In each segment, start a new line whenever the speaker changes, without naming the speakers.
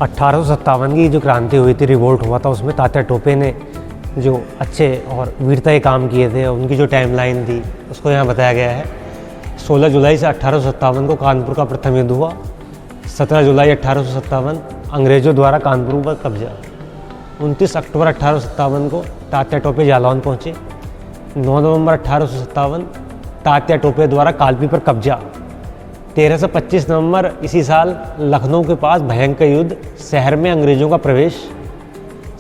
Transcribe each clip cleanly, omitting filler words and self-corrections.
1857 की जो क्रांति हुई थी, रिवोल्ट हुआ था, उसमें तात्या टोपे ने जो अच्छे और वीरता के काम किए थे, उनकी जो टाइमलाइन थी उसको यहाँ बताया गया है। 16 जुलाई से 1857 को कानपुर का प्रथम युद्ध हुआ। 17 जुलाई 1857 अंग्रेज़ों द्वारा कानपुर पर कब्जा। 29 अक्टूबर 1857 को तात्या टोपे जालौन पहुँचे। 9 नवंबर 1857 तात्या टोपे द्वारा कालपी पर कब्जा। 13 से 25 नवंबर इसी साल लखनऊ के पास भयंकर युद्ध, शहर में अंग्रेज़ों का प्रवेश।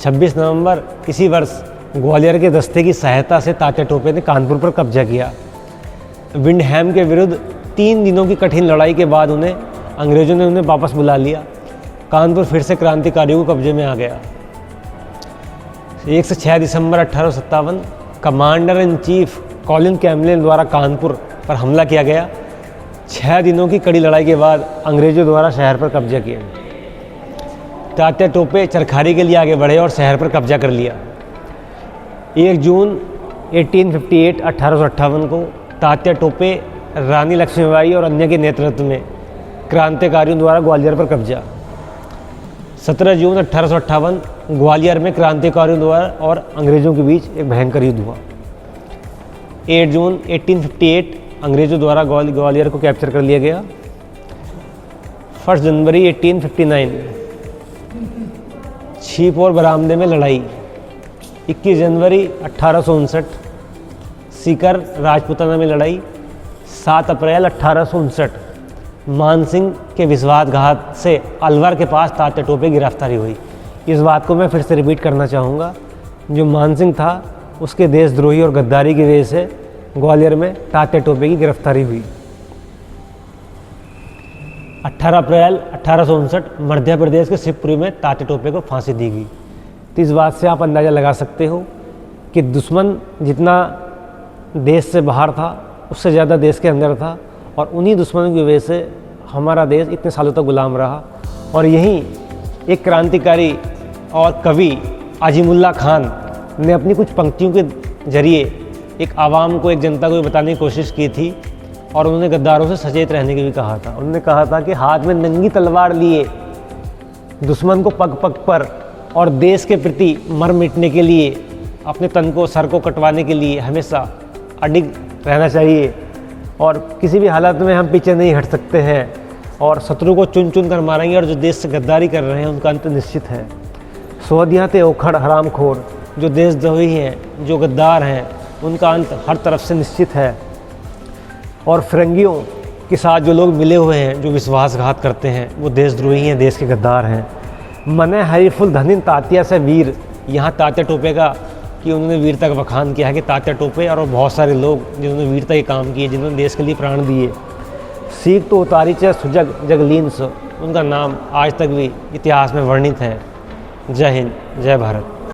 26 नवंबर इसी वर्ष ग्वालियर के दस्ते की सहायता से तात्या टोपे ने कानपुर पर कब्जा किया। विंडहैम के विरुद्ध 3 दिनों की कठिन लड़ाई के बाद अंग्रेज़ों ने उन्हें वापस बुला लिया। कानपुर फिर से क्रांतिकारियों को कब्जे में आ गया। 1 से 6 दिसंबर 1857 commander in chief Colin Camlin द्वारा कानपुर पर हमला किया गया। 6 दिनों की कड़ी लड़ाई के बाद अंग्रेज़ों द्वारा शहर पर कब्जा किया। तात्या टोपे चरखारी के लिए आगे बढ़े और शहर पर कब्जा कर लिया। 1 जून 1858 को तात्या टोपे, रानी लक्ष्मीबाई और अन्य के नेतृत्व में क्रांतिकारियों द्वारा ग्वालियर पर कब्जा। 17 जून 1858 ग्वालियर में क्रांतिकारियों द्वारा और अंग्रेज़ों के बीच एक भयंकर युद्ध हुआ। 8 जून 1858 अंग्रेज़ों द्वारा ग्वालियर को कैप्चर कर लिया गया। 1 जनवरी 1859 छिप और बरामदे में लड़ाई। 21 जनवरी 1859 सीकर राजपूताना में लड़ाई। 7 अप्रैल 1859 मानसिंह के विश्वासघात से अलवर के पास तात्या टोपे की गिरफ्तारी हुई। इस बात को मैं फिर से रिपीट करना चाहूँगा, जो मानसिंह था उसके देशद्रोही और गद्दारी की वजह से ग्वालियर में तात्या टोपे की गिरफ्तारी हुई। 18 अप्रैल 1859 मध्य प्रदेश के शिवपुरी में तात्या टोपे को फांसी दी गई। तो इस बात से आप अंदाज़ा लगा सकते हो कि दुश्मन जितना देश से बाहर था उससे ज़्यादा देश के अंदर था, और उन्हीं दुश्मनों की वजह से हमारा देश इतने सालों तक गुलाम रहा। और यहीं एक क्रांतिकारी और कवि अजीमुल्ला खान ने अपनी कुछ पंक्तियों के जरिए एक आवाम को, एक जनता को बताने की कोशिश की थी, और उन्होंने गद्दारों से सचेत रहने की भी कहा था। उन्होंने कहा था कि हाथ में नंगी तलवार लिए दुश्मन को पग पग पर और देश के प्रति मर मिटने के लिए, अपने तन को, सर को कटवाने के लिए हमेशा अडिग रहना चाहिए, और किसी भी हालत में हम पीछे नहीं हट सकते हैं, और शत्रु को चुन चुन कर मारेंगे, और जो देश से गद्दारी कर रहे हैं उनका अंत निश्चित है। सोदियाँ ते ओखड़ हरामखोर, जो देशद्रोही हैं, जो गद्दार हैं, उनका अंत हर तरफ से निश्चित है। और फिरंगियों के साथ जो लोग मिले हुए हैं, जो विश्वासघात करते हैं, वो देशद्रोही हैं, देश के गद्दार हैं। मने हरीफुल धनिन तात्या से वीर, यहाँ तात्या टोपे का कि उन्होंने वीरता का बखान किया है कि तात्या टोपे और बहुत सारे लोग जिन्होंने वीरता के काम किए, जिन्होंने देश के लिए प्राण दिए। सीख तो उतारी चाहे सुजग जगलीन सो, उनका नाम आज तक भी इतिहास में वर्णित है। जय हिंद, जय भारत।